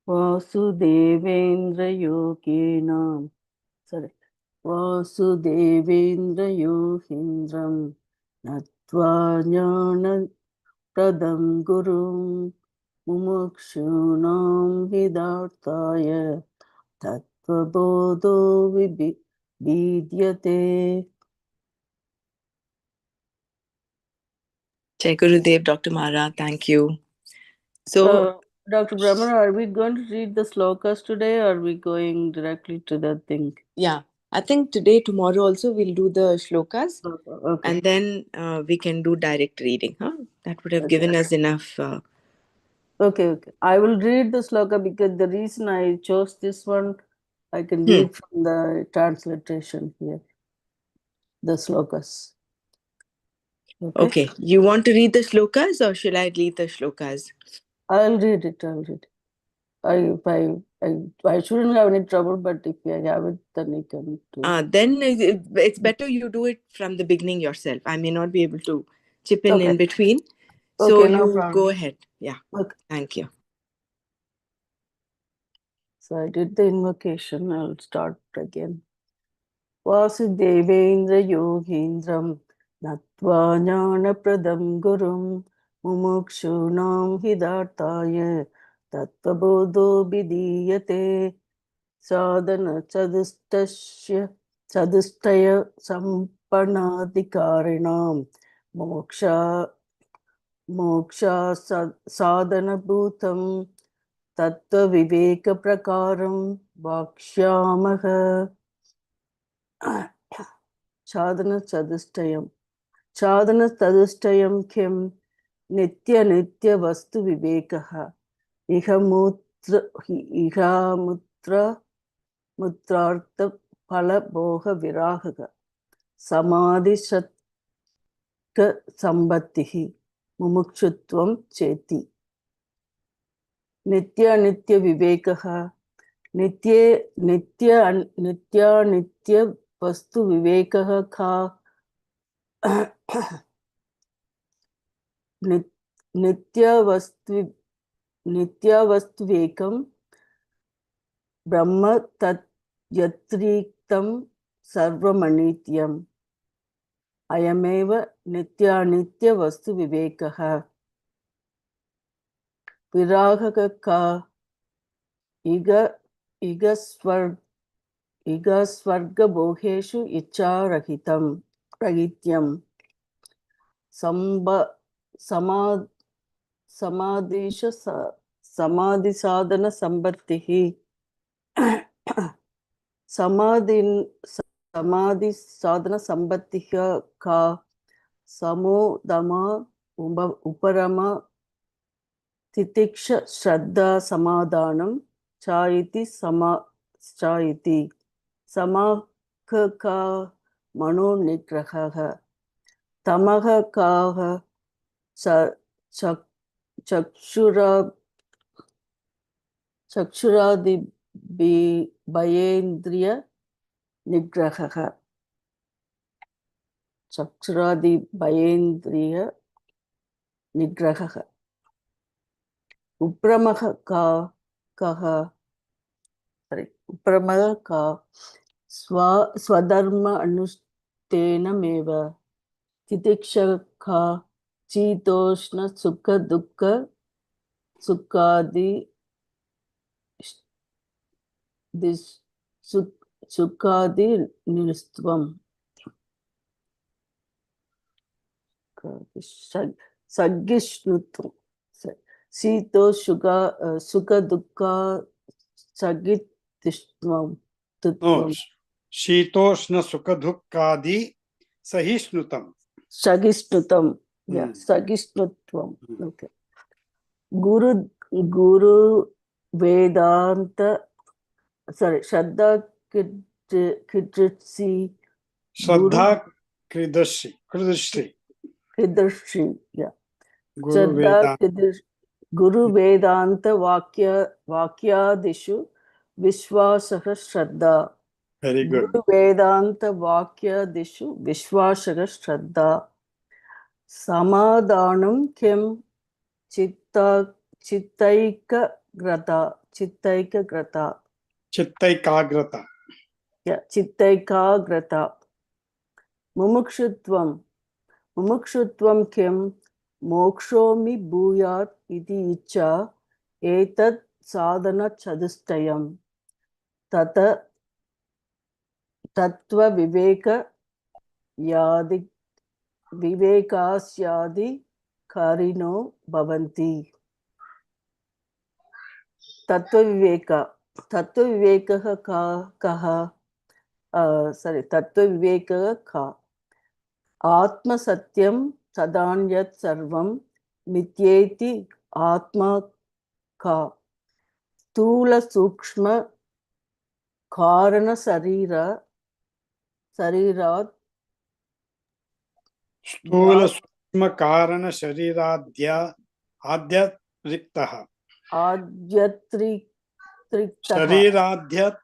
Vasudevendra yoginam. Sorry. Vasudevendra yohindram. Nattva jnana pradam gurum. Mumukshunam hidartaya. Tattva bodho vidyate. Jai Gurudev, Dr. Mara. Thank you. So, Dr. Brahman, are we going to read the slokas today, or are we going directly to the thing? yeah, I think today, tomorrow also we'll do the shlokas. Okay. And then we can do direct reading. Huh? That would have Okay. given us enough. Okay. I will read the sloka because the reason I chose this one, I can read from the transliteration here. The slokas. Okay. You want to read the shlokas or shall I read the shlokas? I'll read it. I shouldn't have any trouble, but if I have it, then you can do it. Then it's better you do it from the beginning yourself. I may not be able to chip in between. So No you problem. go ahead. Yeah. Okay. Thank you. So I did the invocation. I'll start again. Vasudevendra yohindram Nattva jnana-pradam gurum Mumukshunam hidartaya Tattva bodho vidiyate Sadhana chadustaya sampanadikarinam moksha sadhana bhutam Tattva viveka prakaram Vakshyamaha. Sadhana chadustayam. Sadhana chadustayam kim nitya vastu vivekaha. Iha mutrartha phala bhoga virahaga. Samadhi shatka sambatihi. Mumukshutvam cheti. Nitya vivekaha. Nitya vastu vivekaha ka. Nityavastvekam Brahma tat yatriktam sarvamanityam Ayameva nitya vastu vivekaha Virahaka ka iga svarga bhogeshu icharahitam rahityam samadhi sadhana sambatihi samadhi sadhana sambatiha ka samo dama uparama titiksha shraddha samadhanam chayiti samaka ka mano nigraha tamaha ka chakshuradi bhayendriya nigraha chakshuradi bhayendriya nigraha upramaha ka swadharma anushtena meva titikshaka chitoshna sukha dukkha sukhadi sukhadi nirstvam saggishnutvam sito sukha dukkha sagitishvam Shitoshna sukha dukkadi sahisnutam. Sagishnutam. Yeah, Sagishnutvam. Okay. Guru Vedanta. Sorry, Shraddha Kridrshi. Shraddha Kridrshi. Yeah. Shraddha Guru Vedanta Vakyadishu Vishwasaha Shraddha. Very good. Guru Vedanta Vakyadishu Vishwasaha Shraddha. Samadhanam kim chittaika grata, chittaika grata. Chittaikagrata. Yeah, chittaika grata. Mumukshutvam. Mumukshutvam kim mokshomi bhuyat iti icha etat sadhana chadustayam. Tata tattva viveka yadi vivekasyadi karino bhavanti. Tattva viveka. Tattva viveka kaha. Tattva viveka ka. Atma satyam sadanyat sarvam mityeti atma ka. Stula sukshma karana sarirat Sthula sukshma karana sharirādhya adhyatरिक्तः. adyatriktaha. Sharirādhyat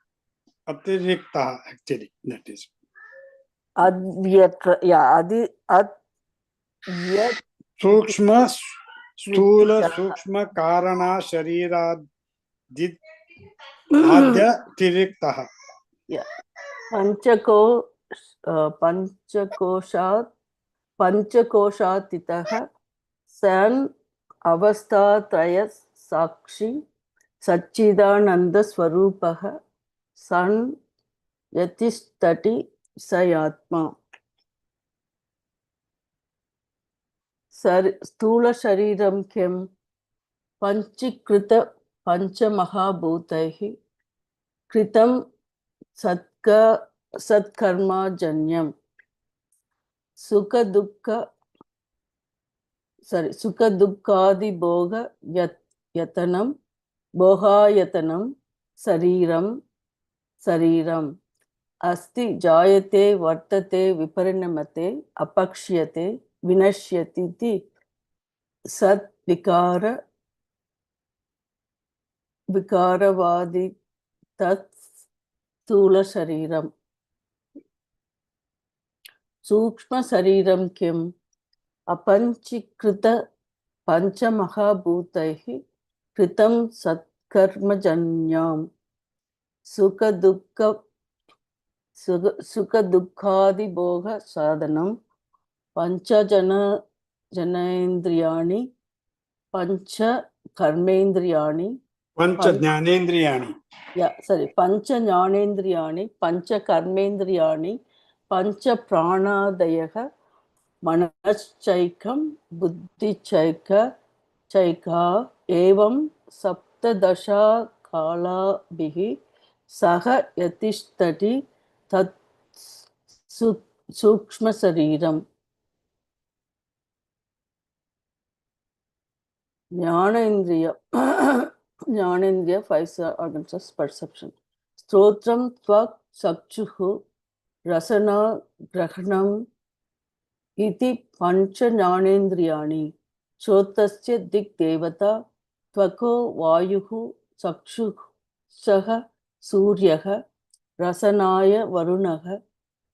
atiriktah, actually, that is. Sukshma, sthula, sukshma, karana, sharirādhya adhyatiriktah. Yeah. Panchakoshatitaha san avasthatraya sakshi Satchidananda Swarupaha San Yatistati Sayatma. Stula Shariram Kim Panchikrita Panchamahabhutaihi Kritam Satkarma Janyam Sukha Dukkadi Bhoga Yatanam Bohayatanam Sariram Asti Jayate Vartate Viparinamate Apakshyate Vinashyati ti Sat Vikaravadi Tat Stula Shariram. Sukshma Shariram Kim Apanchikrita Panchamahabhutaihi Kritam Satkarmajanyam Sukha Dukkadi Bhoga Sadhanam Pancha Janaindriyani Pancha Karmendriyani Pancha Jnanendriyani. Pancha Jnanendriyani Pancha Karmendriyani Pancha Pranadayaha Manaschaikam Buddhichaika Chaika Evam Saptadasha Kala Bihi Saha Yatishtati Tat Sukshma Sariram. Jnanendriya. Jnanendriya, 5 organs of perception. Strotram Tvak Sakchuhu Rasana Grahanam Iti Pancha Jnanendriyani. Shotasya Dik Devata Tvako Vayuhu Sakshu Saha Suryaha Rasanaya Varunaha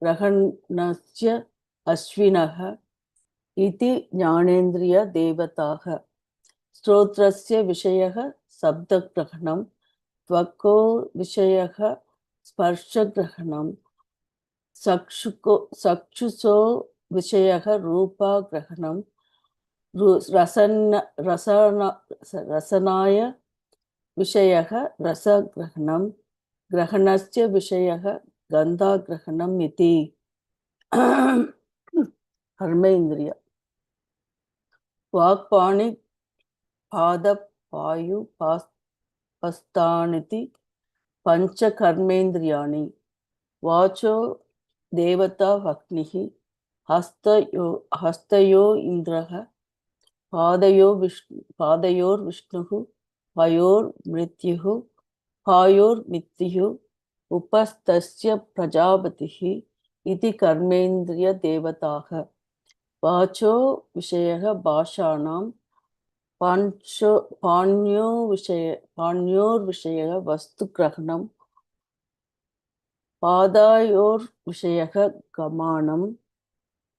Rahanasya Ashvinaha Iti Jnanendriya Devataha. Strotrasya Vishayaha Sabdagrahanam Tvako Vishayaha Sparshagrahanam Sakshuso Vishayaha Rupa Grahanam Rasanaya Vishayaha Rasa Grahanam Grahanasya Vishayaha Gandha Grahanam iti. Karmendriya. Vakpani Pada Payu Pastaniti Pancha Karmendriyani Vacho Devata Vaknihi Hastayo Indraha Padayor Vishnuhu Payor Mrityuhu Upastasya Prajapatihi Iti Karmendriya Devataha. Vacho Vishayaha Bhashanam Panyor Vishayaha Vastu Grahanam Padayor Vishayaha Gamanam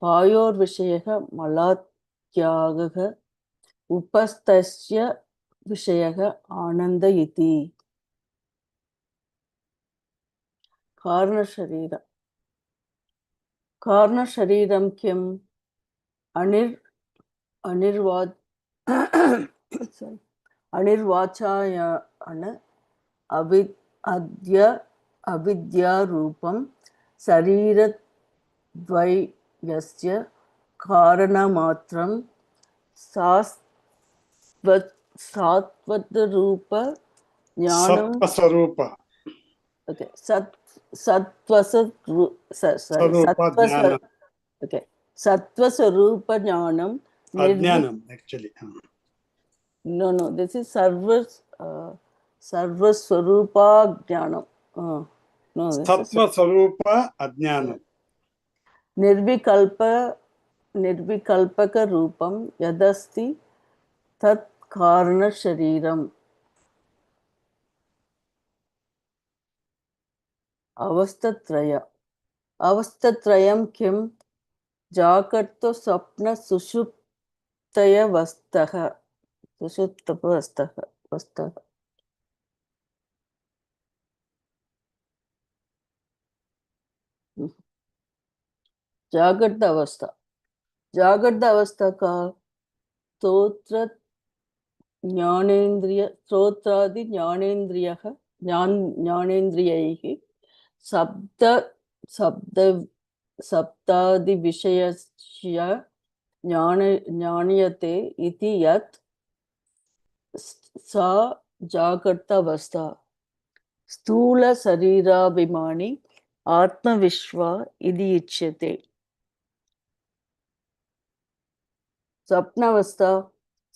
Payor Vishayaha Malatyagaha Upastasya विषयः आनन्द इति कारणशरीरं किम् अनिर्वाचायन अविद्यारूपं शरीरद्वयस्य कारणमात्रं सात्वतरूप ज्ञानं सत्त्वस्वरूप okay sattva jnanam Ajnanam, actually. no this is sarvaswarupa jnanam no this is Sattva-swarupa Ajnanam. निर्विकल्पक रूपम यदस्ति तत् कारण शरीरम अवस्थत्रयं किं जागर्त स्वप्न सुषुप्तयवस्थः जागृत अवस्था का स्तोत्रादि ज्ञानेन्द्रियैः सप्तादि विषयस्य ज्ञानीयते इति यत् सा जागृत अवस्था स्थूल शरीराभिमानी आत्मविश्वा इति उच्यते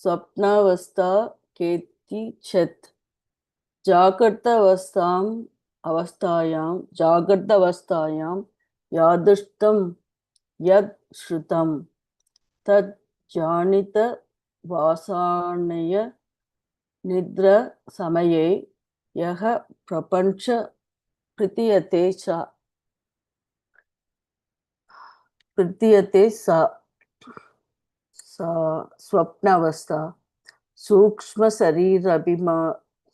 स्वप्नावस्था केति चेत् जागृत अवस्थायां यादृष्टं यद् श्रुतं तद् जानित वासनय निद्रा समये यः प्रपञ्च प्रतीयते सा स्वप्नावस्था सूक्ष्म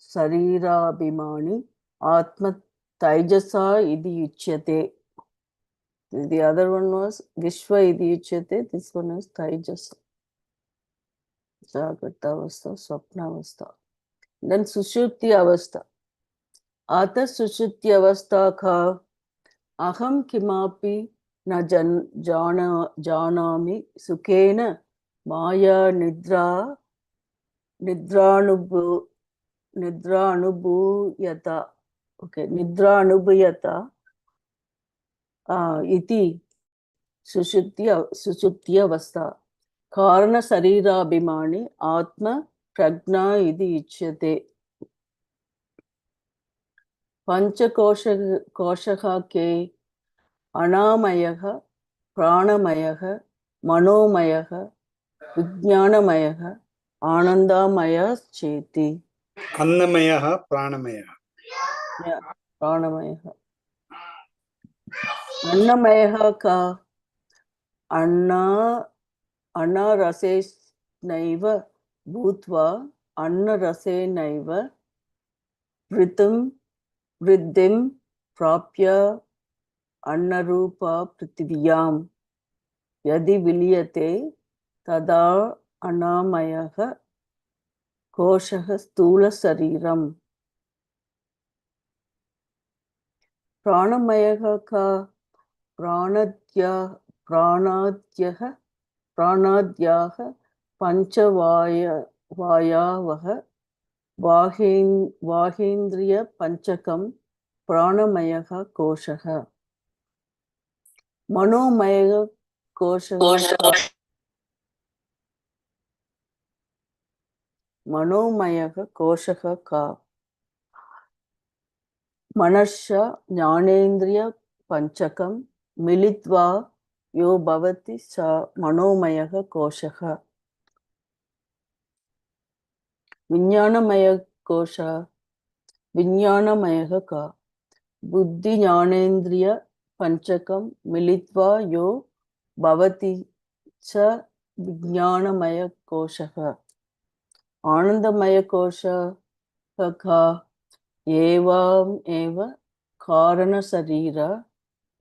शरीराभिमानी आत्म तैजसा इति उच्यते. The other one was Vishwa iti uchyate. This one is Taijasa. Jagrata avastha, Swapna avastha. Then Sushupti avastha. Ata Sushupti avastha ka aham kimapi na janami sukhena maya nidranubhuyata. Okay, nidranubhuyata. Iti सुषुप्ति अवस्था कारण शरीराभिमानी आत्म प्रज्ञा इति उच्यते. पंचकोशः के अनामयः प्राणमयः मनोमयः विज्ञानमयः आनंदमयः चेति. अन्नमयः प्राणमयः. प्राणमयः अन्नमयः का अन्नरसेनैव भूत्वा अन्नरसेनैव वृद्धिं प्राप्य अन्नरूपा पृथिव्यां यदि विलीयते तदा अन्नमयः कोशः स्थूलशरीरम्. प्राणमयः का प्राणाद्याः पंचवायवः वाहेन्द्रिय पंचकं प्राणमयः कोशः. मनोमयः कोशः का मनश्च ज्ञानेन्द्रिय पंचकं मिलित्वा यो भवति स मनोमयः कोशः. विज्ञानमयः का बुद्धि ज्ञानेन्द्रिय पंचकं मिलित्वा यो भवति च विज्ञानमय कोशः. Anandamaya kosha ka evam eva karana sarira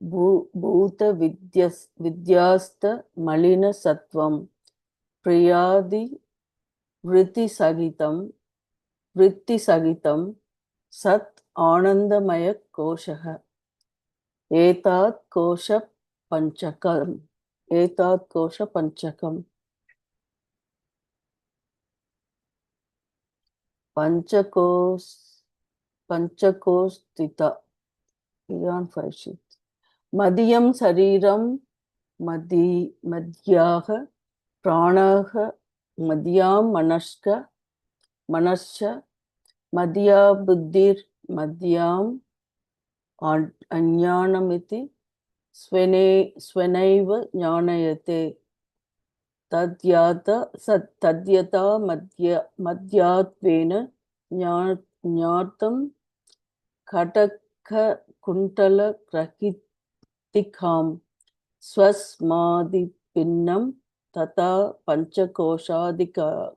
bhuta vidyasta malina sattvam priyadi vritti sagitam sat anandamaya kosha etat kosha panchakam panchakostita beyond 5 sheets. Madhyam sariram madhyaha pranaha madhyam manascha madhya buddhir madhyam anyanamiti svenaiva jnanayate tadyata madhyatvena jnatam Kataka Kuntala Krakitikam Swasmadi Pinnam Tata Panchakoshadikam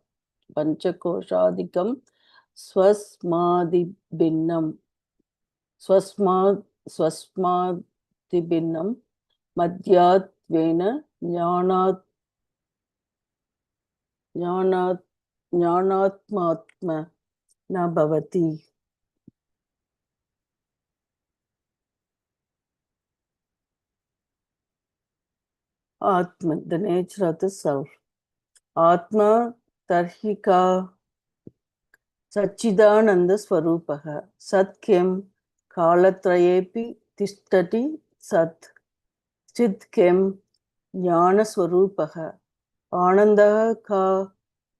Swasmadi Binnam Swasmadi Binnam Madhyatvena Jnanatmatma Nabhavati. Atma, the nature of the self. Atma tarhika Sachidananda Swarupaha Satkem Kalatrayepi Tishtati Sat Chitkem Jnana Swarupaha Anandaha Ka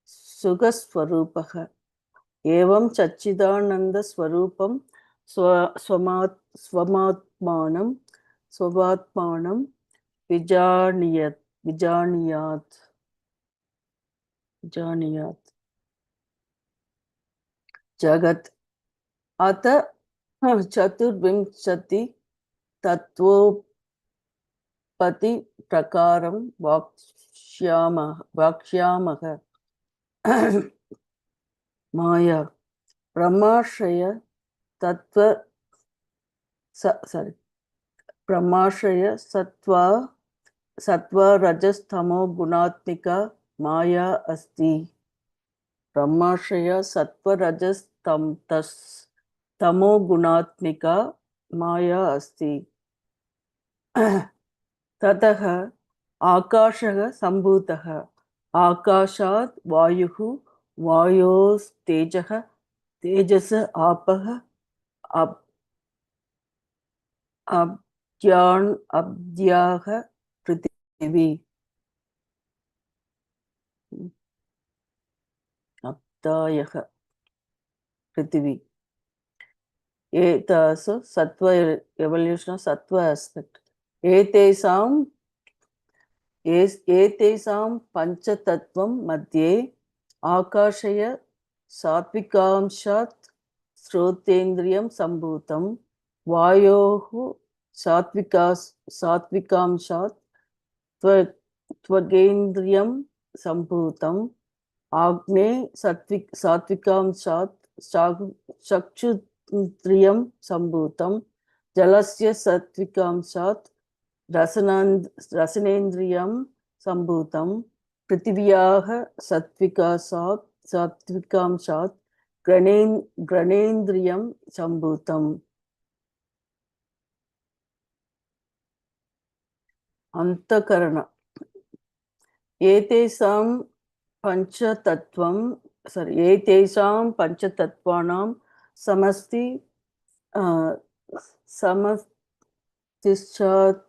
Sugaswarupaha Evam Chachidananda Swarupam Swamatmanam Vijaniyat Jagat Ata Chaturvimshati Tattvopati Prakaram Vakshyamaha Maya Brahmashaya Tattva Brahmashaya Sattva Rajas Tamo Gunatmika Maya Asti Brahmashaya Sattva Rajas Tamo Gunatmika Maya Asti Tataha Akashaha Sambhutaha Akashat Vayuhu Vayos Tejaha Tejasa Apaha Abdyaha Prithivi Abdayaha Prithivi. So Sattva evolution of Sattva aspect. Etesam Panchatattvam Madhye Akashaya Satvikamshat Srotendriyam Sambhutam Vayohu Satvikamshat Tvagendriyam Sambhutam Agne Satvikamshat Chakshudriyam Sambhutam Jalasya Satvikamshat Rasanendriyam Sambhutam Prithivyaha Satvikamshat Granendriyam Sambhutam Antakarana Etesam Panchatattvam Etesam Panchatattvanam Samasti Samastishat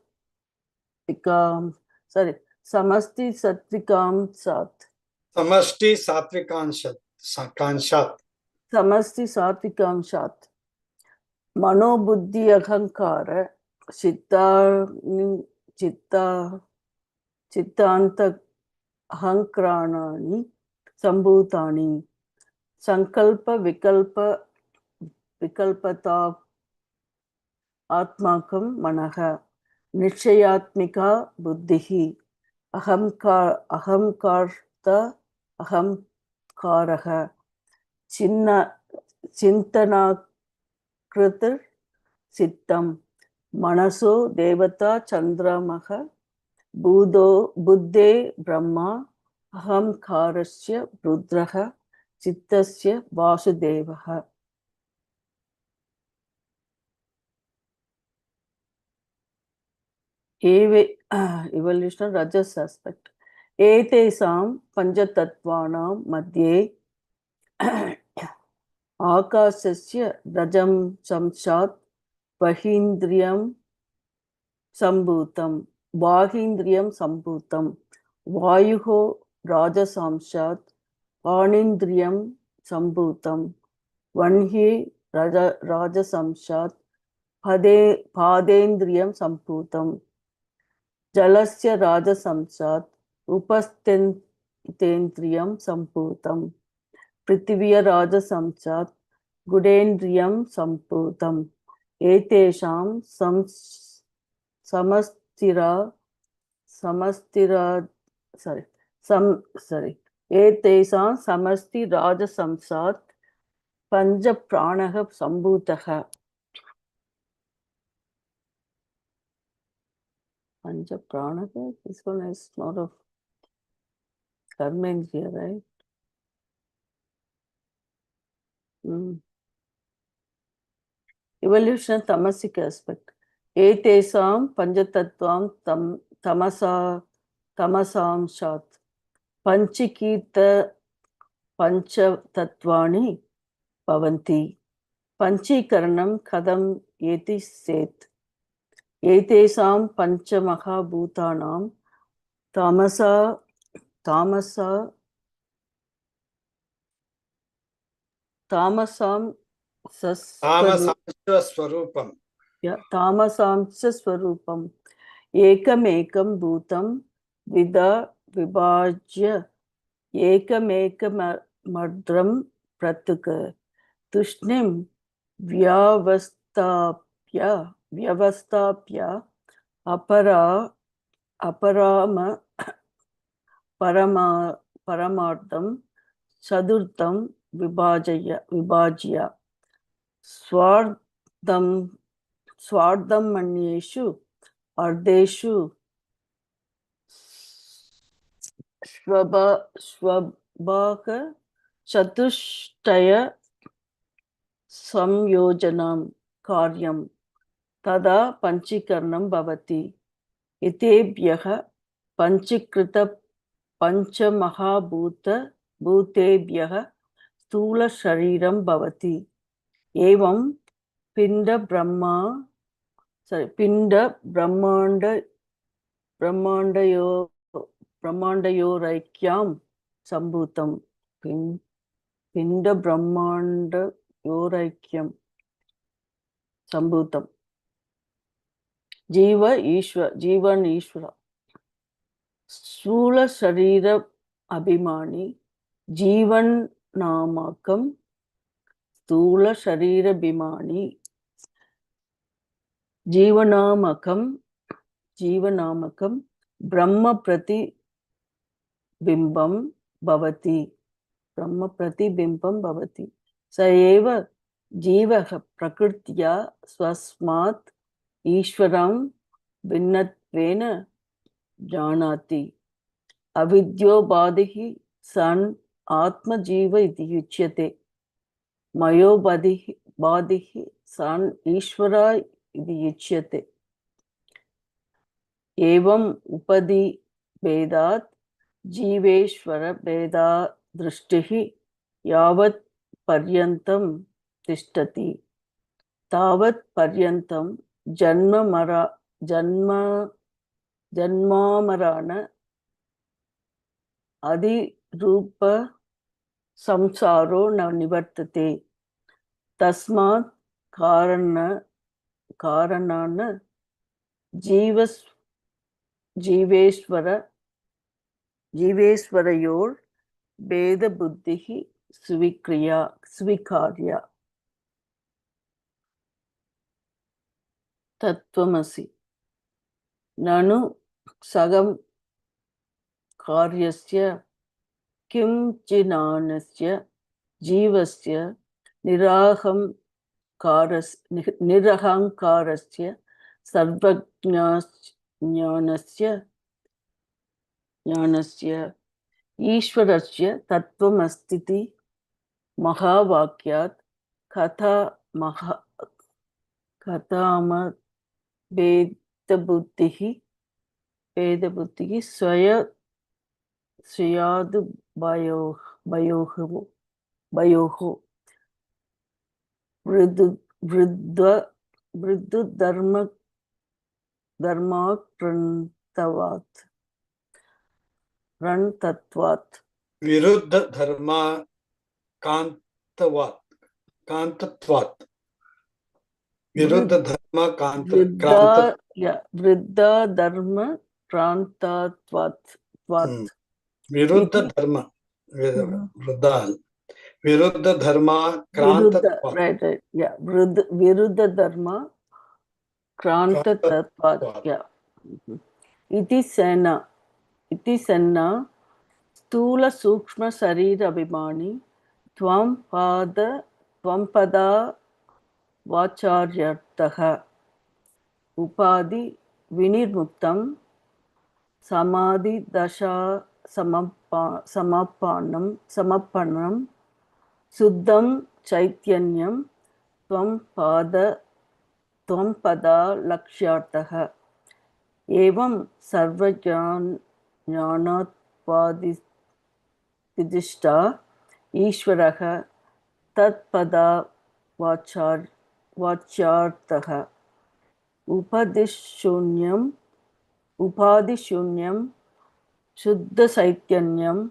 Samasti Satvikam Sat. Samasti Satvikanshat. Samasti Satvikam Sat. Mano Buddhi Ahankara Chittanta Ahankranani Sambhutani Sankalpa Vikalpata Atmakam Manaha Nishayatmika Buddhihi Ahamkarta Aham karaha chintanakritir sittam manaso devata chandramaha buddhe brahma ahamkarasya rudraha chittasya vasudevaha. Evolution rajas aspect. Etesam panchatattvanam madhye akasasya rajam samshat bahindriyam sambhutam vayuho rajasamshat anindriyam sambhutam vanhi rajasamshat padendriyam sambhutam jalasya rajasamshat upastendriyam sambhutam prithivya rajasamshat gudendriyam sambhutam etesham etesam samasti rajasamsat panja pranaha sambhutaha. Panja pranaha, this one is not of karmendriya, right? Evolution tamasic aspect. Etesam panchatattvam tamasamshat panchikita panchatatvani bhavanti panchikaranam kadam eti set etesam panchamahabhutanam tamasam Tamasam tamasam swarupam ekam bhutam vida vibhajya ekamadram pratuka tushnim vyavastapya aparama paramartham chadurtam vibhajya swardham manyeshu ardeshu swabhaka chatushtaya samyojanam karyam tada panchikaranam bhavati itebhyaha panchikrita panchamahabhutebhyaha stula shariram bhavati evam pinda brahmandayoraikyam sambhutam pinda brahmandayoraikyam sambhutam जीवन ईश्वर स्थूल शरीर अभिमानी जीवन नामकम स्थूल शरीर अभिमानी जीवनामकम ब्रह्म प्रतिबिंबम भवति स एव जीवः प्रकृत्या स्वस्मात् ईश्वरं भिन्नत्वेन जानाति अविद्योबाधिः सन् आत्मजीव इति उच्यते मयोबाधिः सन् ईश्वर इति उच्यते एवं उपदि भेदात् जीवेश्वर भेदा दृष्टिः यावत् पर्यन्तं तिष्ठति तावत् पर्यन्तं जन्मामरण अधिरूप संसारो न निवर्तते तस्मात् कारणान् जीवेश्वरयोर् भेद बुद्धिः स्वीकार्य तत्त्वमसि ननु सगम कार्यस्य Kim Jinanasya Jivasya Nirahankarasya Sarvajnasya Jnanasya Ishvarasya Tattva Mahavakyat Kathama Vedabuddhihi Swayadu Bayoho Vriddha Dharma Rantatvat Viruddha dharma kantatvat. Viruddha dharma kranta. Vriddha Dharma Krantatvat. Viruddha dharma. Viruddha dharma krantatvat. Right. Yeah. Viruddha Dharma Krantatvat. Yeah. Iti Sena. Stula Sukshma Sarira Abhimani Tvam Pada Vacharyartaha Upadi Vinirmuktam Samadhi Dasha Samappanam Suddham Chaitanyam Tvam Pada Lakshyartaha Evam Sarvajnanat Padistha Ishvaraha Tatpada Vachartaha Upadishunyam Shuddha Saitanyam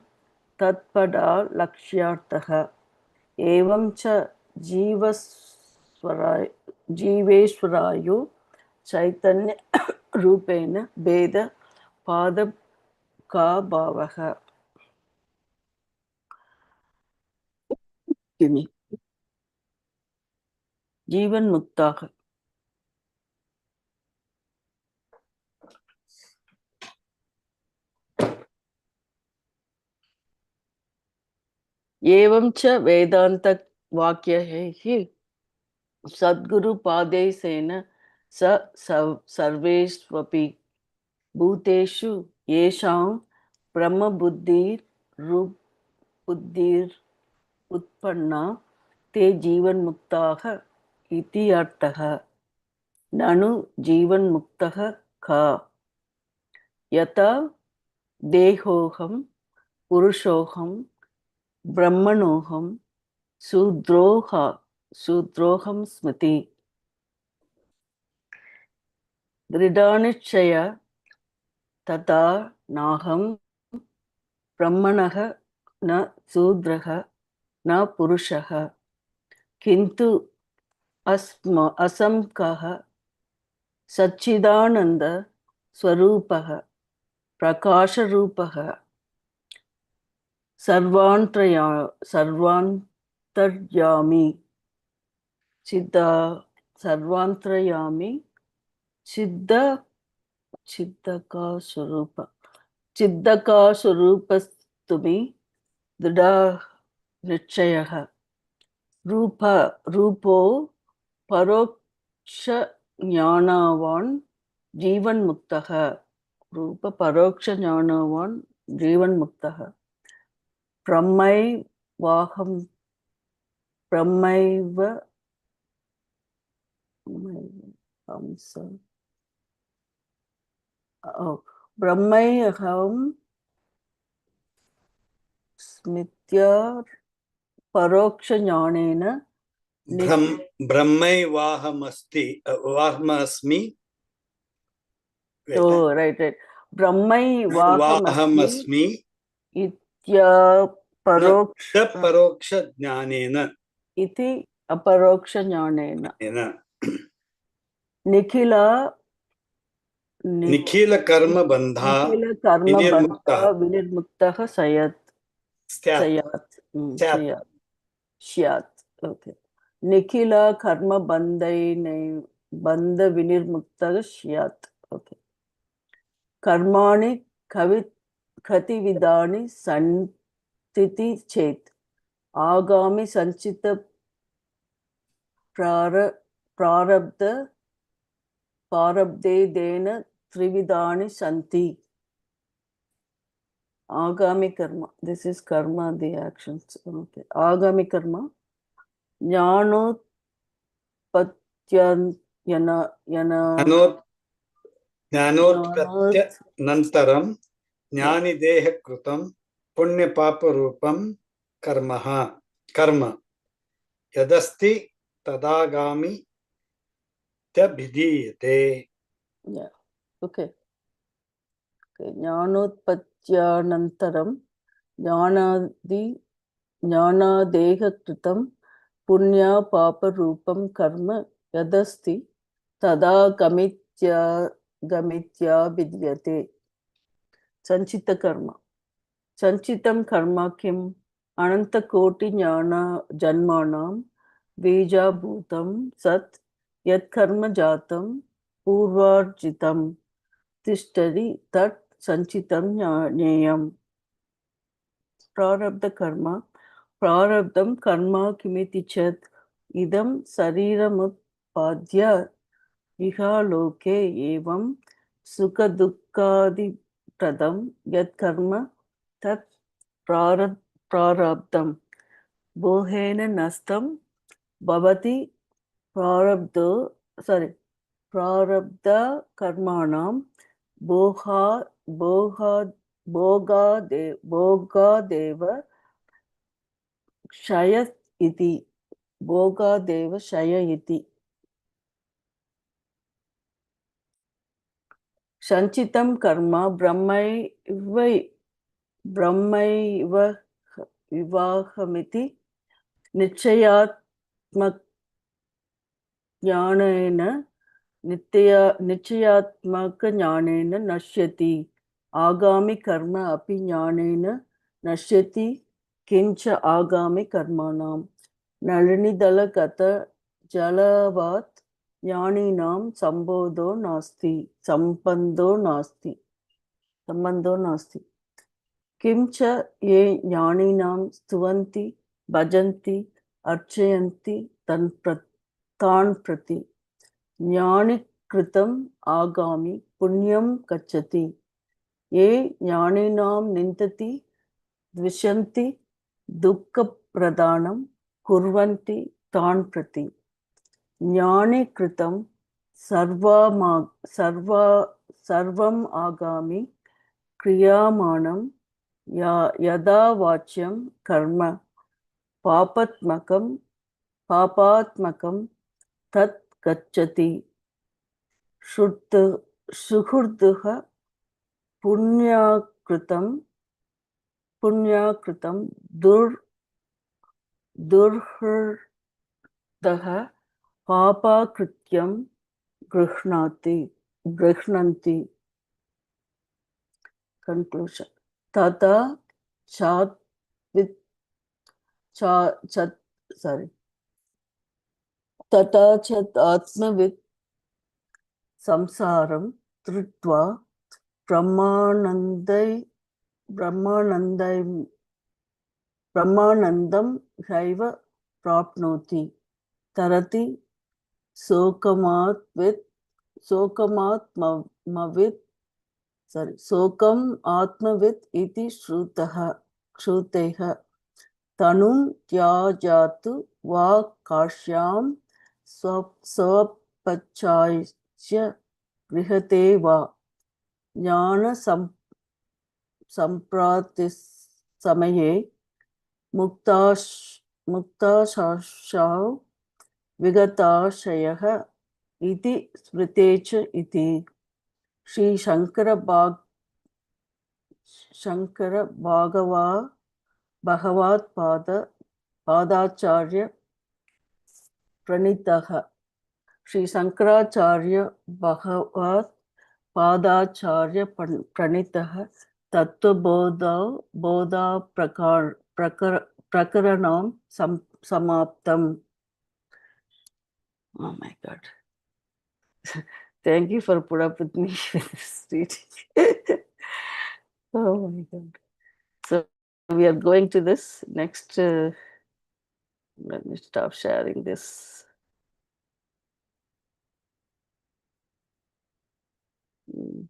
Tatpada Lakshyartaha Evam cha Jiveshwarayu Chaitanya Rupena Veda Pada Ka Bhavaha. Jivan Muktaha. Evam cha Vedanta Vakyahi Sadguru Pade Sena Sarveshvapi Bhuteshu Yesham Brahma Buddhir Rup Buddhir Utpanna Te Jivan Muktaha Iti Artaha Nanu Jivan Muktaha Ka Yata Dehoham Purushoham Brahmanoham Sudroham Smriti Dridanichaya Tata Naham Brahmanaha Na Sudraha Na Purushaha Kintu Asamkaha Satchidananda Swarupaha Prakasha Rupaha Sarvantaryami Sarvantrayami Chiddaka Swarupa Chiddaka Swarupastumi Dada Nichayaha Rupo Paroksha Jnanavan Jivan Muktaha Rupa Paroksha Jnanavan Jivan Muktaha Brahmai Vaham Brahmaiva Hamsa Brahmaiham Smithya Paroksha Jnanena Brahmai Vahamasmi. Oh, right. Brahmai Vahamasmi. Itya Paroksha Jnanena. Iti Aparoksha Jnanena. Nikhila Karma Bandha Vinirmuktaha Syat. Okay. Nikhila Karma Bandha Vinirmuktaha Syat. Okay. Karmani Kati Vidani titi chet agami sanchita prarabdha parabde dena trividani santi. Agami karma. This is karma, the actions. Okay. Agami karma. Jnano patyan yana ज्ञानोत्पत्त्य नन्तरं ज्ञानिदेह कृतं पुण्यपापरूपं कर्म यदस्ति तदागामि त्यभिधीयते. Yeah. Okay. Jnanotpatyanantaram jnanadeha kritam punya papa rupam karma yadasti tada gamitya vidyate. Sanchita karma. Sanchitam karma kim ananta koti jnana janmanam bija bhutam sat yat karma jatam purvarjitam tishtari tat sanchitam jnayam. Prarabdha karma. Prarabdham karma kimiti chat idam sariramutpadya iha loke evam sukha dukkadi pradam yat karma tat prarabdham bohena nastam bhavati prarabdha karmanam boga deva shaya iti. Boga deva shaya iti. Sanchitam karma brahmaiva vivahamiti nichayatmak jnanena nichayatmaka jnanena nashyati. Agami karma api jnanena nashyati kincha agami karmanam nalinidala kata jalavat jnaninam sambandho nasti. Kimcha ye jnaninam stuvanti bhajanti archayanti tan prati jnani kritam agami punyam kachati ye jnaninam nindati dvishanti dukkha pradhanam kurvanti tan prati jnani kritam sarvam agami kriyamanam yada vachyam karma papatmakam tat gacchati suhurduha punyakritam durhurdaha papakrityam grihnanti. Conclusion. Tata chat atmavid samsaram trutva brahmanandam haiva prapnoti tarati sokam atmavit iti shruteha tanum tyajatu va kashyam swapachayya grihate va jnana sampratis samaye muktashashav vigatashayah iti smritecha iti. Shri Shankara Bhagavat Padacharya Pranitaha. Shri Shankaracharya Bhagavat Padacharya Pranitaha Tattva bodha prakaranam samaptam. Oh my God. Thank you for putting up with me with this reading. Oh my God. So we are going to this next. Let me stop sharing this. Mm.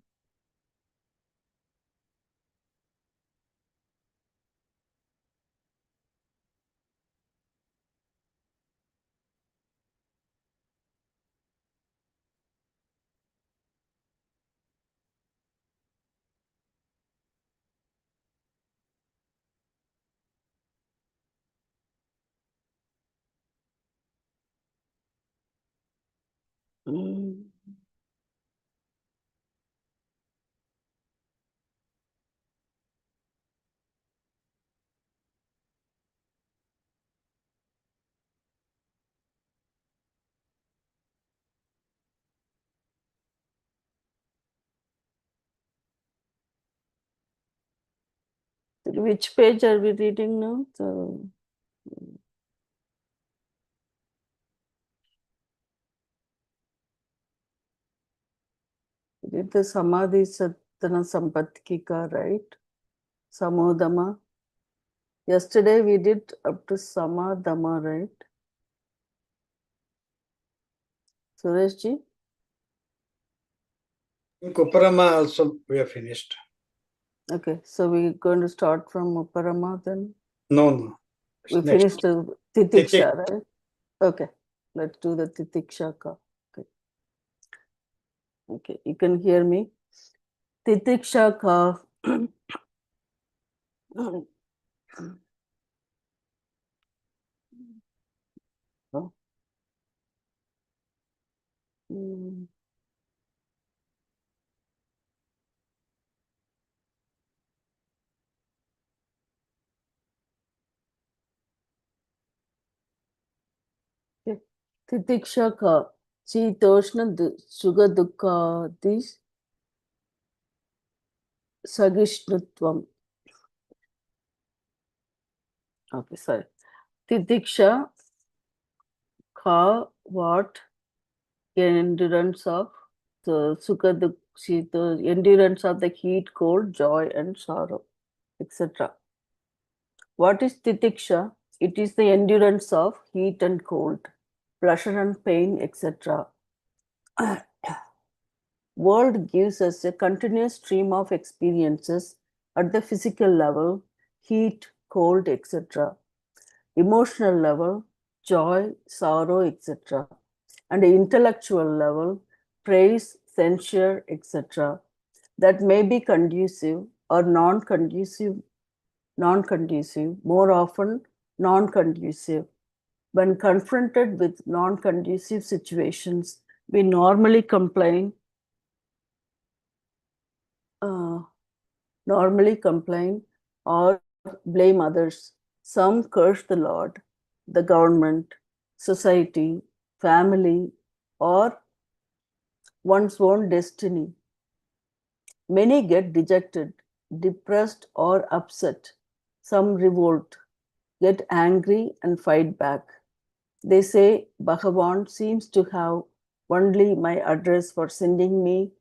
Mm. Which page are we reading now? So, did the Samadhi Satana Sampatkika, right? Samodama. Yesterday we did up to Samadama, right? Sureshji? In Kuparama also we have finished. Okay, so we're going to start from Uparama then? No. We Next. finished the Titiksha, right? Okay, let's do the Titiksha ka. Okay, you can hear me. Titiksha ka. Titiksha ka. Chitoshna Shuga Dukka Dis Sagishnutvam. Okay, sorry. Titiksha ka what? Endurance of the Sukha Dukshita, endurance of the heat, cold, joy, and sorrow, etc. What is Titiksha? It is the endurance of heat and cold, pleasure and pain, etc. World gives us a continuous stream of experiences at the physical level, heat, cold, etc. Emotional level, joy, sorrow, etc. And the intellectual level, praise, censure, etc. That may be conducive or non-conducive, more often non-conducive. When confronted with non-conducive situations, we normally complain or blame others. Some curse the Lord, the government, society, family, or one's own destiny. Many get dejected, depressed, or upset. Some revolt, get angry, and fight back. They say Bhagavan seems to have only my address for sending me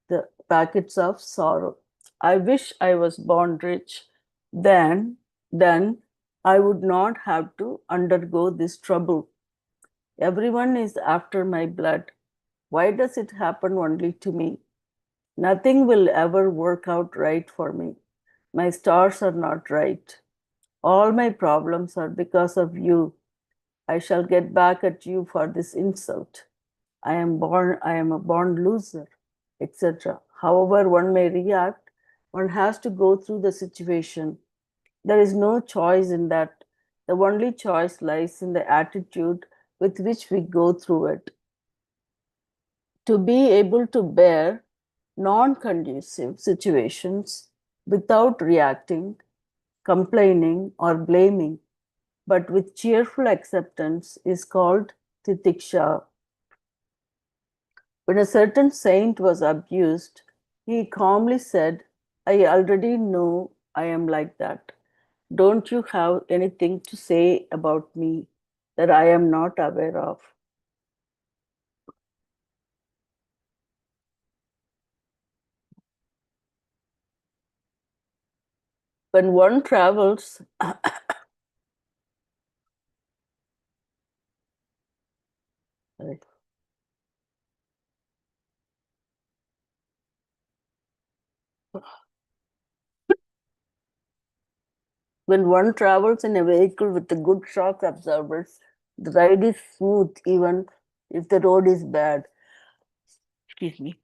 the packets of sorrow. I wish I was born rich. Then I would not have to undergo this trouble. Everyone is after my blood. Why does it happen only to me? Nothing will ever work out right for me. My stars are not right. All my problems are because of you. I shall get back at you for this insult. I am a born loser, etc. However, one may react, one has to go through the situation. There is no choice in that. The only choice lies in the attitude with which we go through it. To be able to bear non conducive situations without reacting, complaining, or blaming, but with cheerful acceptance is called titiksha. When a certain saint was abused, he calmly said, I already know I am like that. Don't you have anything to say about me that I am not aware of? When one travels, when one travels in a vehicle with the good shock absorbers, the ride is smooth even if the road is bad. Excuse me.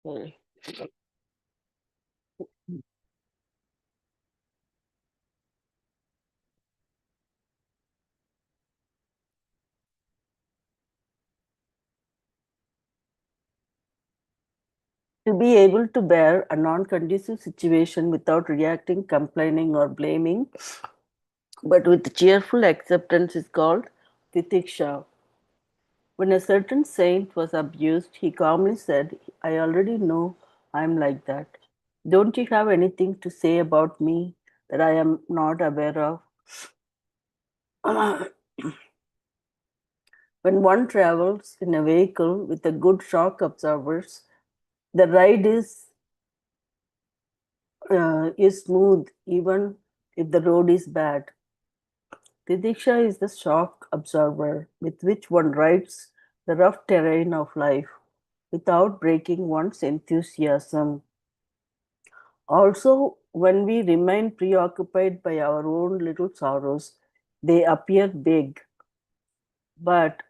Sorry. To be able to bear a non-conducive situation without reacting, complaining, or blaming, but with cheerful acceptance is called titiksha. When a certain saint was abused, he calmly said, I already know I'm like that. Don't you have anything to say about me that I am not aware of? When one travels in a vehicle with a good shock absorbers, the ride is smooth even if the road is bad. Tidiksha is the shock absorber with which one rides the rough terrain of life without breaking one's enthusiasm. Also, when we remain preoccupied by our own little sorrows, they appear big. But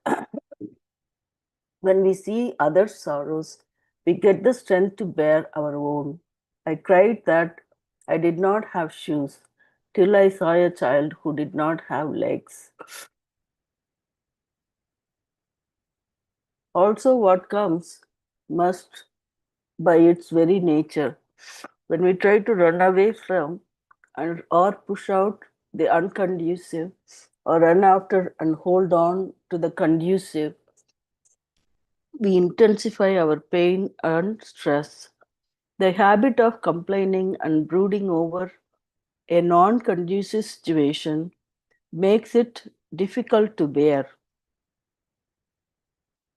when we see others' sorrows, we get the strength to bear our own. I cried that I did not have shoes till I saw a child who did not have legs. Also, what comes must by its very nature. When we try to run away from or push out the unconducive or run after and hold on to the conducive, we intensify our pain and stress. The habit of complaining and brooding over a non conducive situation makes it difficult to bear.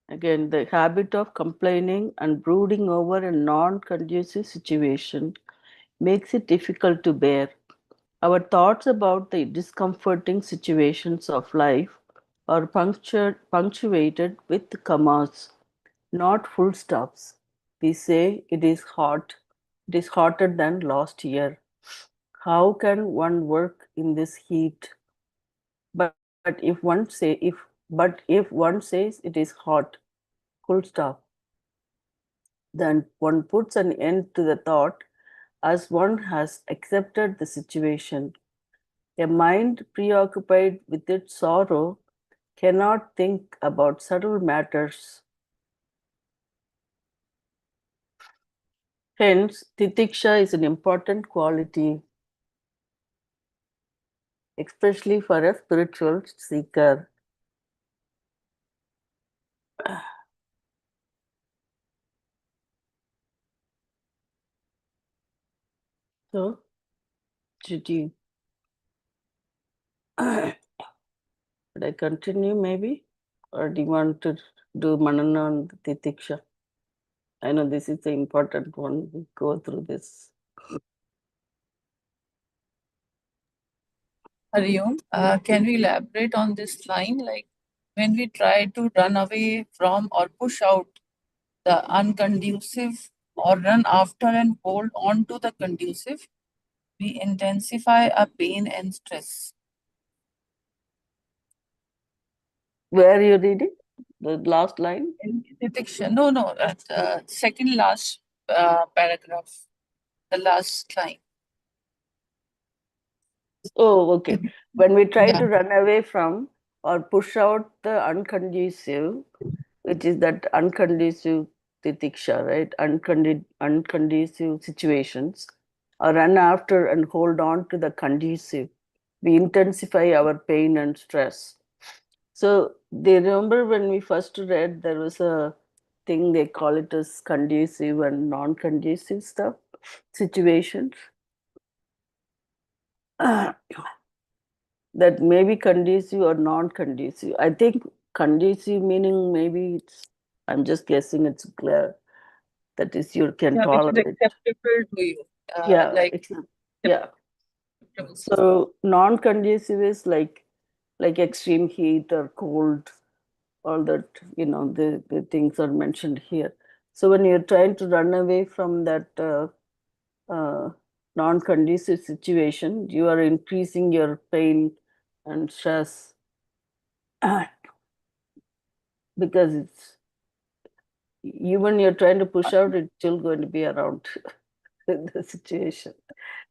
Again, the habit of complaining and brooding over a non conducive situation makes it difficult to bear. Our thoughts about the discomforting situations of life are punctuated with commas, not full stops. We say it is hot, it is hotter than last year. How can one work in this heat? But if one says it is hot, full stop, then one puts an end to the thought as one has accepted the situation. A mind preoccupied with its sorrow cannot think about subtle matters. Hence, titiksha is an important quality, especially for a spiritual seeker. So, should you should I continue maybe? Or do you want to do manana on titiksha? I know this is the important one. We go through this. Hariom, can we elaborate on this line? Like when we try to run away from or push out the unconducive or run after and hold on to the conducive, we intensify our pain and stress. Where are you reading? The last line? Detection. No, no, second last paragraph, the last line. Oh, okay. When we try Yeah. to run away from or push out the unconducive, which is that unconducive titiksha, right? Unconducive situations, or run after and hold on to the conducive. we intensify our pain and stress. So they remember when we first read, there was a thing they call it as conducive and non-conducive stuff, situations. That may be conducive or non-conducive. I think conducive meaning maybe it's, I'm just guessing it's clear. That is, you can Yeah, which is tolerate. acceptable to you. Yeah, Like yeah. acceptable. So non-conducive is like extreme heat or cold, all that, the things are mentioned here. So when you're trying to run away from that non-conducive situation, you are increasing your pain and stress because it's, even you're trying to push out, it's still going to be around the situation.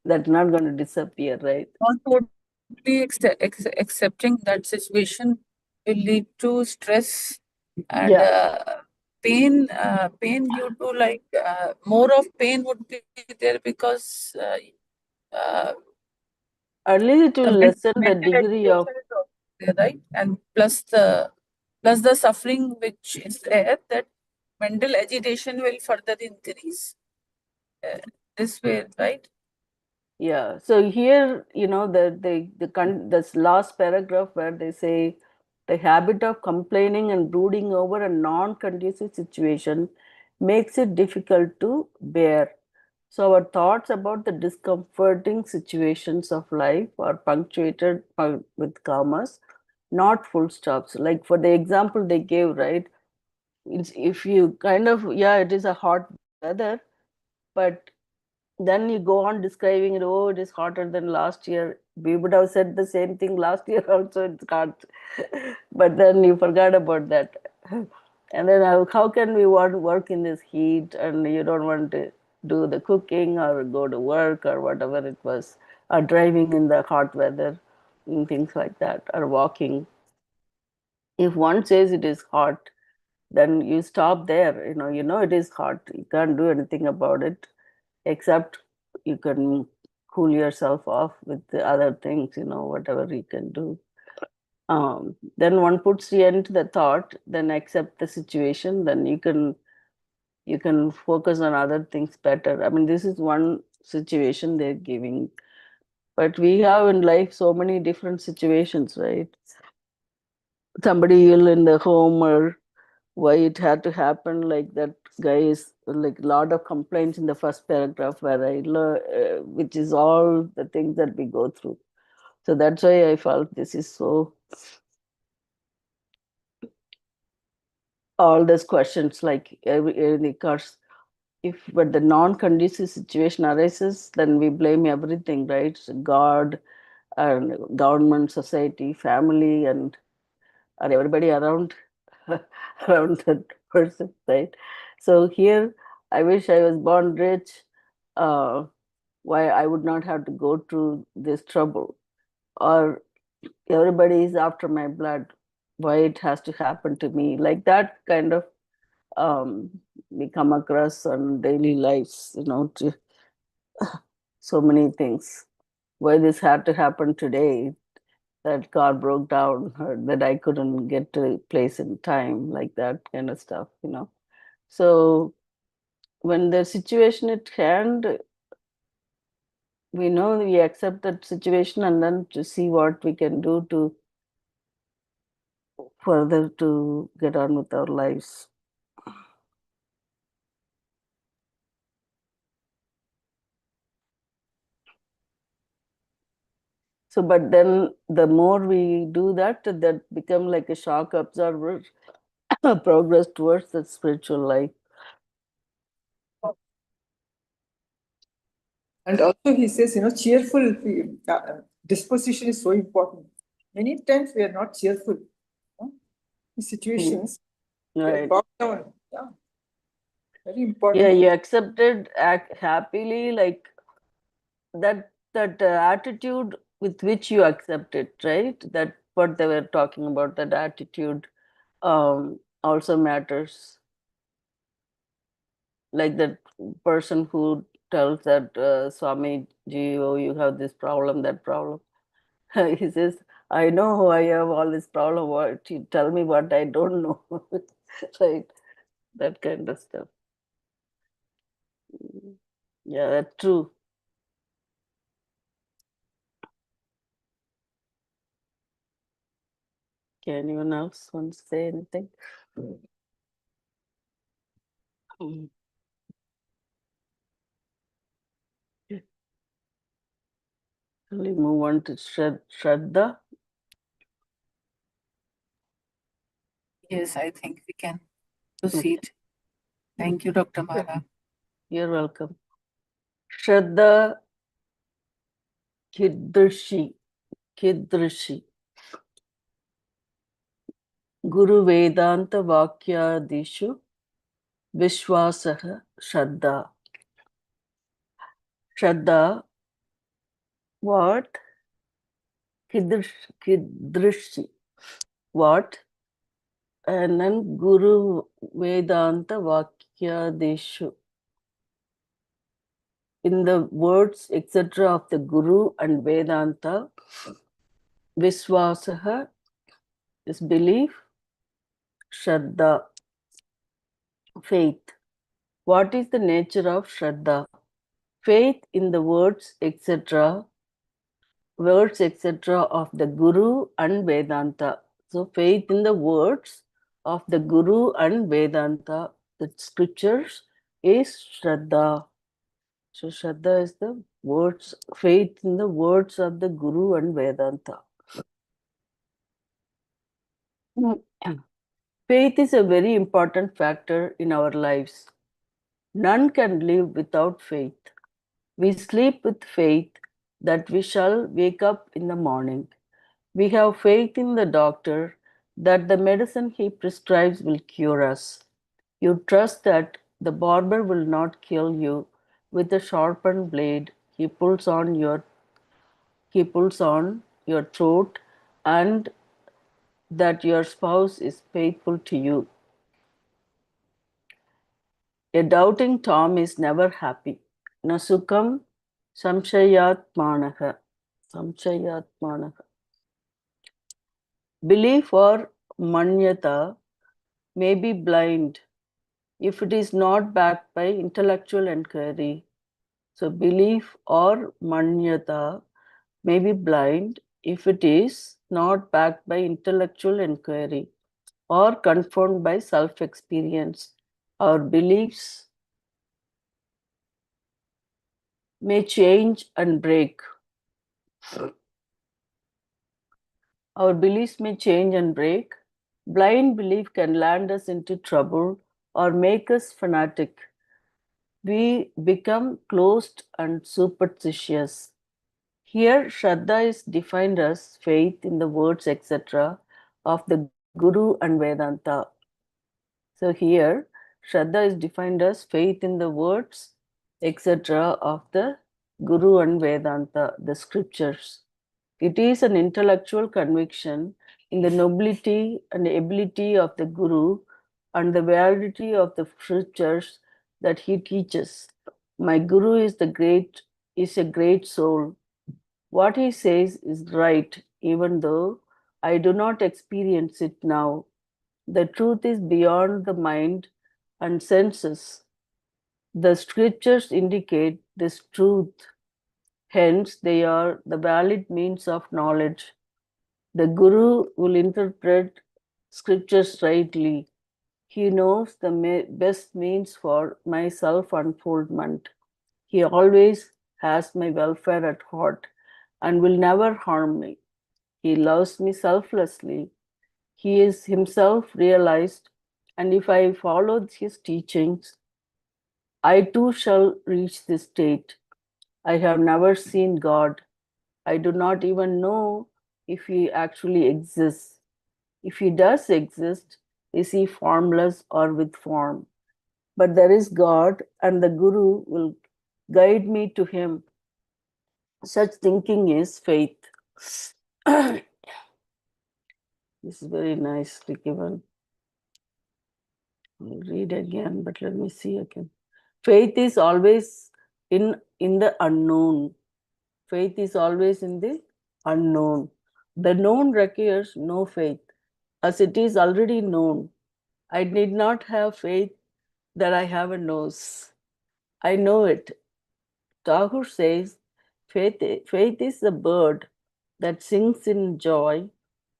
That's not going to disappear, right? Not totally accepting that situation will lead to stress and Yeah. pain due to like more of pain would be there because uh, At least it the will lessen the mental degree of, agitation is also there, right? And plus the suffering which is there, that mental agitation will further increase this way, right? yeah. So here, this last paragraph where they say the habit of complaining and brooding over a non-conducive situation makes it difficult to bear. So our thoughts about the discomforting situations of life are punctuated with commas, not full stops. Like for the example they gave, right? If you kind of, yeah, it is a hot weather, but then you go on describing it, oh, it is hotter than last year. We would have said the same thing last year also, it's hot. But then you forgot about that. And then how can we want to work in this heat and you don't want to do the cooking or go to work or whatever it was, or driving in the hot weather and things like that, or walking. If one says it is hot, then you stop there. You know it is hot. You can't do anything about it, except you can cool yourself off with the other things, whatever you can do. Then one puts the end to the thought, then accept the situation, then you can focus on other things better. I mean, this is one situation they're giving, but we have in life so many different situations, right? Somebody ill in the home, or why it had to happen, like that guy is like a lot of complaints in the first paragraph where which is all the things that we go through. So that's why I felt this is so, all these questions, like every course, if but the non-conducive situation arises, then we blame everything, right? So God and government, society, family, and or everybody around around that person, right? So here, I wish I was born rich. Uh, why I would not have to go through this trouble? Or everybody is after my blood. Why it has to happen to me? Like that kind of we come across on daily lives, to so many things. Why this had to happen today? That car broke down, or that I couldn't get to a place in time, like that kind of stuff. So when the situation at hand, we know we accept that situation and then to see what we can do to further to get on with our lives. So, but then the more we do that, that become like a shock absorber, progress towards the spiritual life. And also, he says, cheerful disposition is so important. Many times we are not cheerful. In situations, we are Right. bogged down. Yeah, very Yeah, important. you accepted, act happily, like that attitude with which you accept it, right? That what they were talking about, that attitude also matters. Like that person who tells that Swami ji, oh, you have this problem, that problem. He says, I know I have all this problem. What you tell me what I don't know. Right? That kind of stuff. Yeah, that's true. Can anyone else want to say anything? Mm. Okay. Shall we move on to Shraddha? Yes, I think we can proceed. Thank you, Dr. Mala. You're welcome. Shraddha Kidrishi. Guru Vedanta Vakyadishu Vishwasaha Shraddha. Shraddha, what? Kidrishi. What? And then Guru Vedanta Vakyadishu. In the words, etc. of the Guru and Vedanta, Viswasaha is belief, Shraddha, faith. What is the nature of Shraddha? Faith in the words, etc. Of the Guru and Vedanta. So, faith in the words of the Guru and Vedanta, the scriptures, is Shraddha. So, Shraddha is the words, faith in the words of the Guru and Vedanta. Faith is a very important factor in our lives. None can live without faith. We sleep with faith that we shall wake up in the morning. We have faith in the doctor that the medicine he prescribes will cure us. You trust that the barber will not kill you with a sharpened blade he pulls on your throat, and that your spouse is faithful to you. A doubting Tom is never happy. Nasukam samshayatmanaha. Samshayatmanaha. Belief or manyata may be blind if it is not backed by intellectual inquiry. So, belief or manyata may be blind if it is not backed by intellectual inquiry or confirmed by self experience. Our beliefs may change and break. Our beliefs may change and break. Blind belief can land us into trouble or make us fanatic. We become closed and superstitious. Here, Shraddha is defined as faith in the words, etc., of the Guru and Vedanta. So, here, Shraddha is defined as faith in the words, etc., of the Guru and Vedanta, the scriptures. It is an intellectual conviction in the nobility and ability of the Guru and the validity of the scriptures that he teaches. My Guru is a great soul. What he says is right, even though I do not experience it now. The truth is beyond the mind and senses. The scriptures indicate this truth, hence, they are the valid means of knowledge. The Guru will interpret scriptures rightly. He knows the best means for my self unfoldment. He always has my welfare at heart and will never harm me. He loves me selflessly. He is himself realized, and if I follow his teachings, I too shall reach this state. I have never seen God. I do not even know if he actually exists. If he does exist, is he formless or with form? But there is God, and the Guru will guide me to him. Such thinking is faith. This is very nicely given. I'll read again, but let me see again. Faith is always in the unknown. Faith is always in the unknown. The known requires no faith, as it is already known. I need not have faith that I have a nose. I know it. Tagore says, faith is the bird that sings in joy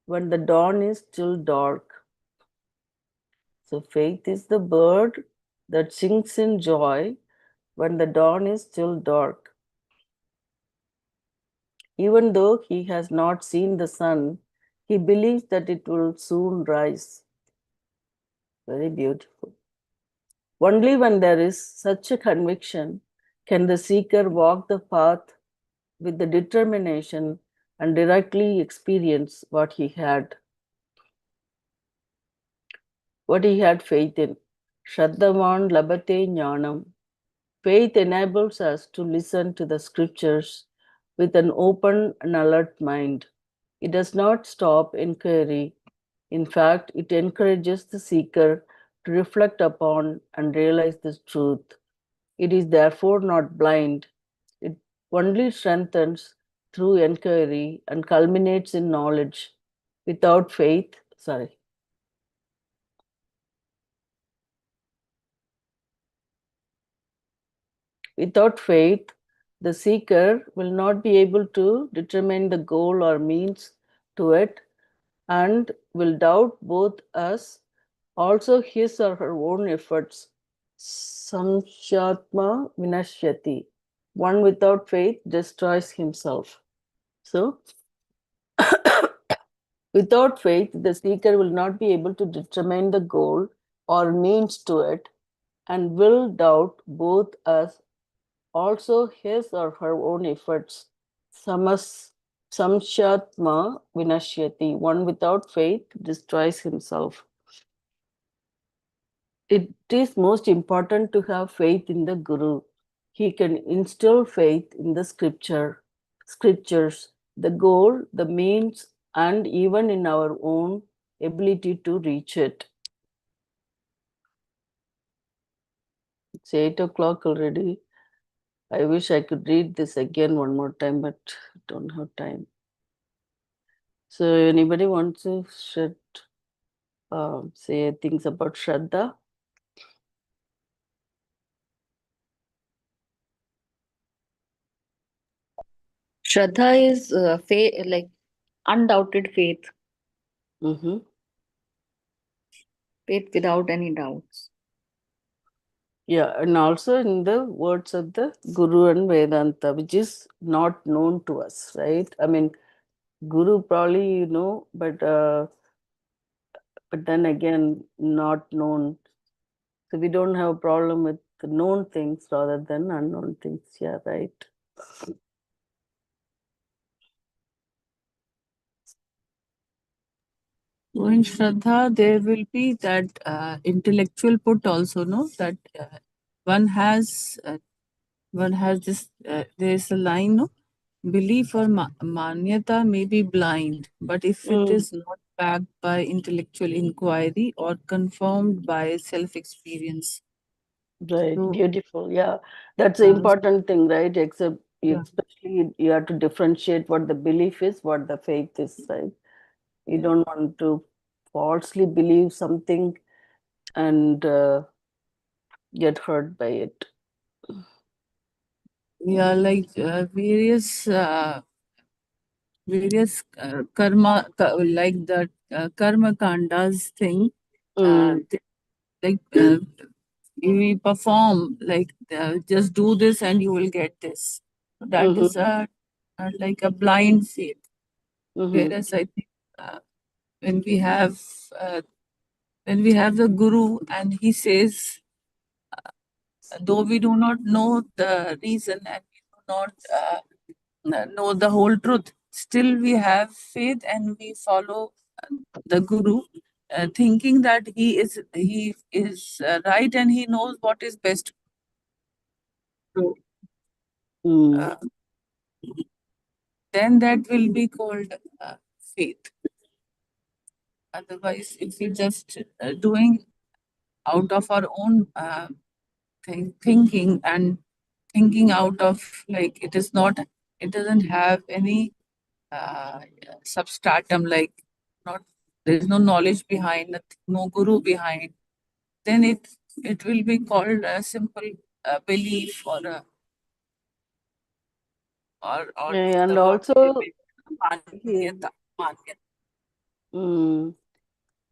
when the dawn is still dark. So faith is the bird that sings in joy when the dawn is still dark. Even though he has not seen the sun, he believes that it will soon rise. Very beautiful. Only when there is such a conviction can the seeker walk the path with the determination and directly experience what he had faith in. Shraddhavan labate jnanam. Faith enables us to listen to the scriptures with an open and alert mind. It does not stop inquiry. In fact, it encourages the seeker to reflect upon and realize this truth. It is therefore not blind. It only strengthens through inquiry and culminates in knowledge. Without faith, Without faith, the seeker will not be able to determine the goal or means to it and will doubt both us, also his or her own efforts. Samshyatma vinashyati. One without faith destroys himself. So, without faith, the seeker will not be able to determine the goal or means to it and will doubt both us, also his or her own efforts. Samshyatma vinashyati. One without faith destroys himself. It is most important to have faith in the Guru. He can instill faith in the scriptures, the goal, the means, and even in our own ability to reach it. It's 8 o'clock already. I wish I could read this again one more time, but I don't have time. So anybody wants to say things about Shraddha? Shraddha is faith, like undoubted faith, Mm-hmm. faith without any doubts. Yeah, and also in the words of the Guru and Vedanta, which is not known to us, right? I mean, Guru probably you know, but then again, not known. So we don't have a problem with the known things rather than unknown things. Yeah, right. So in Shraddha, there will be that intellectual put also, no? That one has this, there's a line, no? Belief or manyata may be blind, but if it is not backed by intellectual inquiry or confirmed by self-experience. Right, So, beautiful. Yeah, that's the important thing, right? Except yeah. especially you have to differentiate what the belief is, what the faith is, right? You don't want to falsely believe something and get hurt by it. Yeah, like various karma, like that karma kandas thing. Like we perform, like just do this and you will get this. That is like a blind faith. Whereas I think when we have the Guru and he says, though we do not know the reason and we do not know the whole truth, still we have faith and we follow the Guru, thinking that he is right and he knows what is best. So, then that will be called faith. Otherwise, if we just doing out of our own thinking and thinking out of, like, it doesn't have any substratum, like not there is no knowledge behind, no guru behind, then it will be called a simple belief or And the word also, will be here, manyata. Manyata.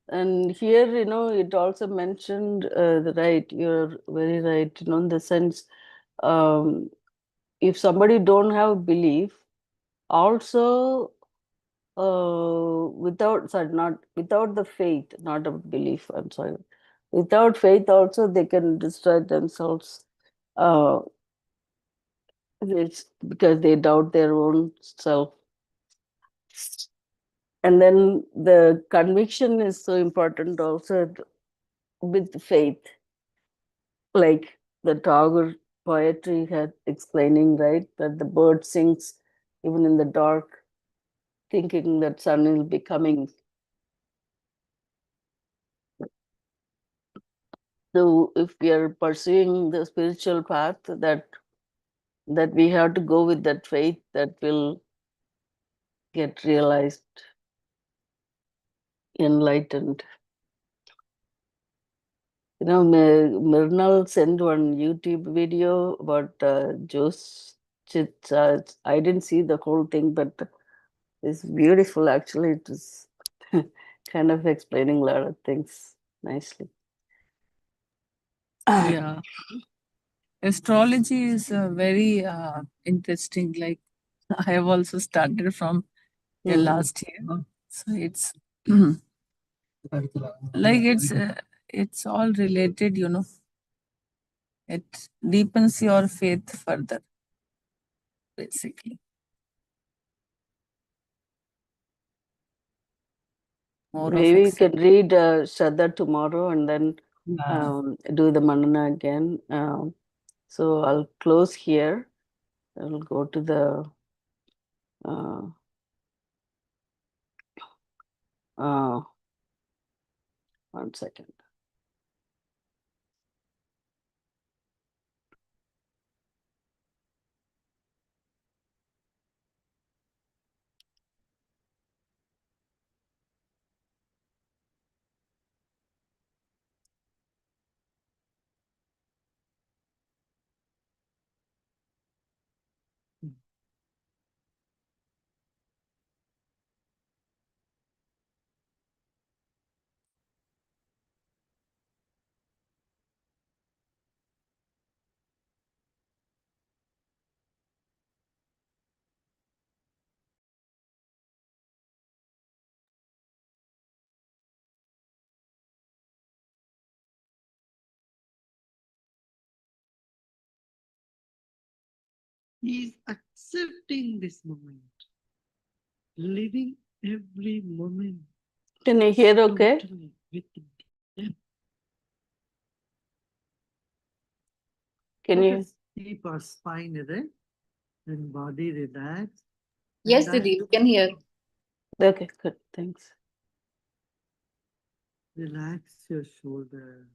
and here, it also mentioned, right, you're very right, in the sense, um, if somebody don't have belief, also, not without the faith, not a belief, I'm sorry. Without faith also, they can destroy themselves. Uh, it's because they doubt their own self. And then the conviction is so important also with faith. Like the Tagore poetry had explaining, right, that the bird sings even in the dark, thinking that sun will be coming. So if we are pursuing the spiritual path, that we have to go with that faith that will get realized, enlightened. Myrnal sent one YouTube video about Jose Chitsa. I didn't see the whole thing, but it's beautiful actually. It was kind of explaining a lot of things nicely. Yeah. Astrology is very interesting. Like I have also started from last year. So it's like it's all related, It deepens your faith further, basically. More of Maybe we can accept. read Shraddha tomorrow and then Yeah. do the Manana again. So I'll close here. I'll go to the uh, 1 second. He is accepting this moment, living every moment. Can you hear okay? Totally with depth. Can Let you? us keep our spine erect and body relaxed. Yes, And Didi, you can hear. Okay, good. Thanks. relax your shoulder.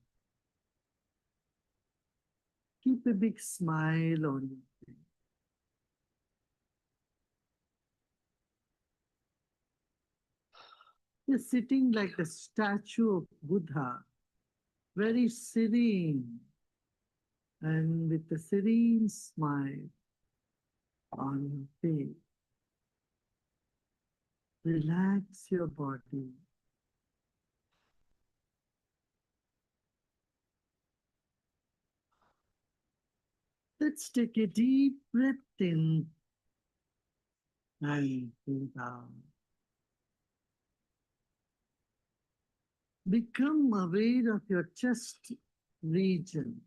Keep a big smile on your face. You're sitting like a statue of Buddha, very serene, and with a serene smile on your face. Relax your body. Let's take a deep breath in and breathe out. Become aware of your chest region,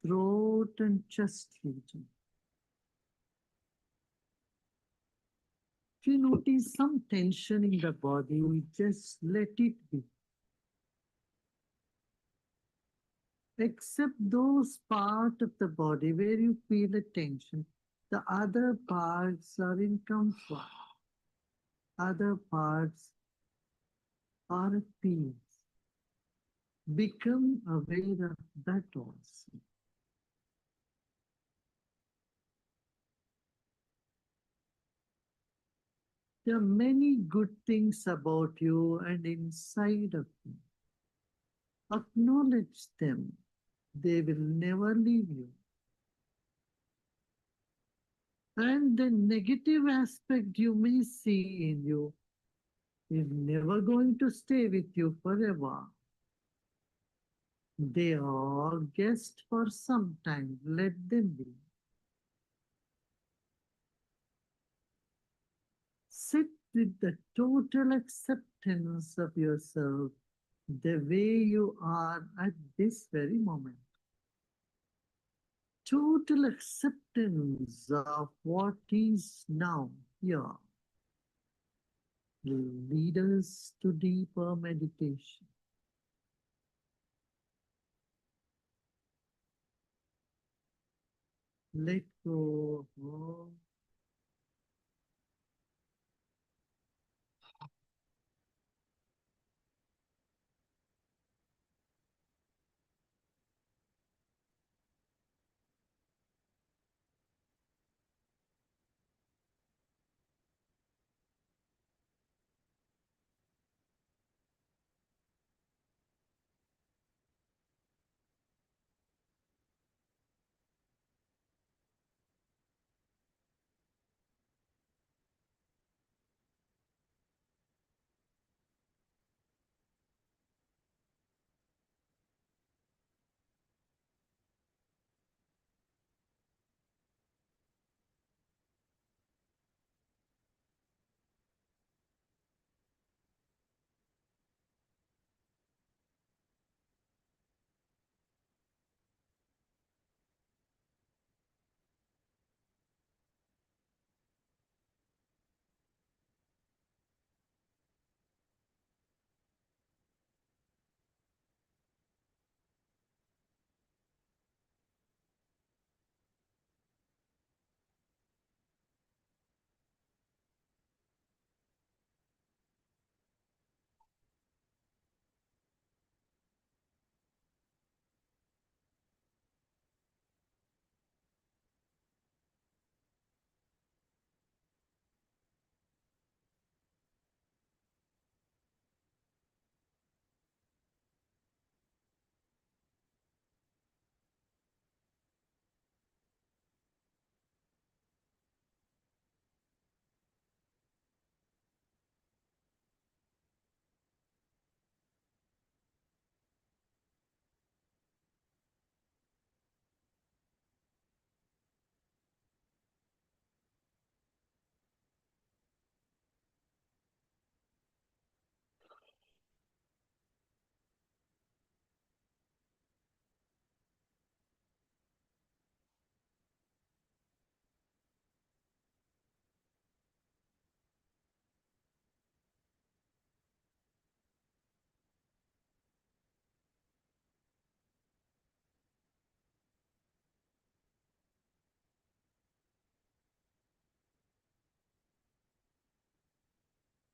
throat and chest region. If you notice some tension in the body, just let it be. Except those parts of the body where you feel the tension. The other parts are in comfort. Other parts are at peace. Become aware of that also. There are many good things about you and inside of you. Acknowledge them. They will never leave you. And the negative aspect you may see in you is never going to stay with you forever. They are guests for some time. Let them be. Sit with the total acceptance of yourself the way you are at this very moment. Total acceptance of what is now here will lead us to deeper meditation. Let go of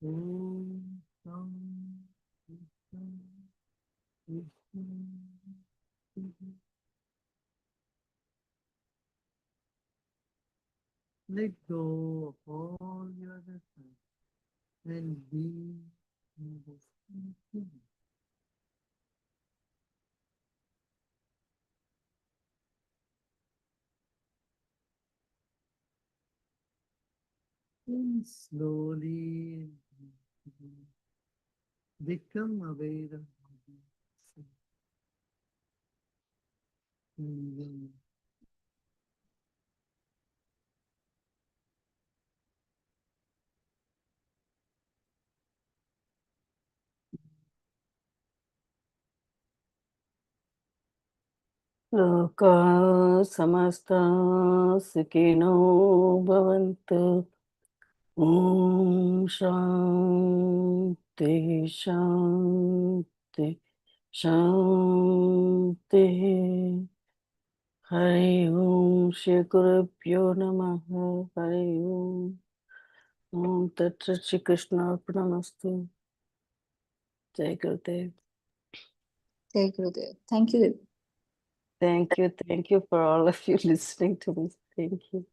Om Shanti Shanti Shanti. Let go of all your efforts and be in the same. And slowly become aware of yourself. लोका समस्ता सुखिनो भवन्तु। ॐ शान्ति शान्ति शान्तिः। हरि ओम श्री गुरुभ्यो नमः। हरि ओम। ओम तत्सत श्री कृष्णार्पणमस्तु। जय गुरुदेव। Jai Gurudev. Thank you, Dev. Thank you for all of you listening to me. Thank you.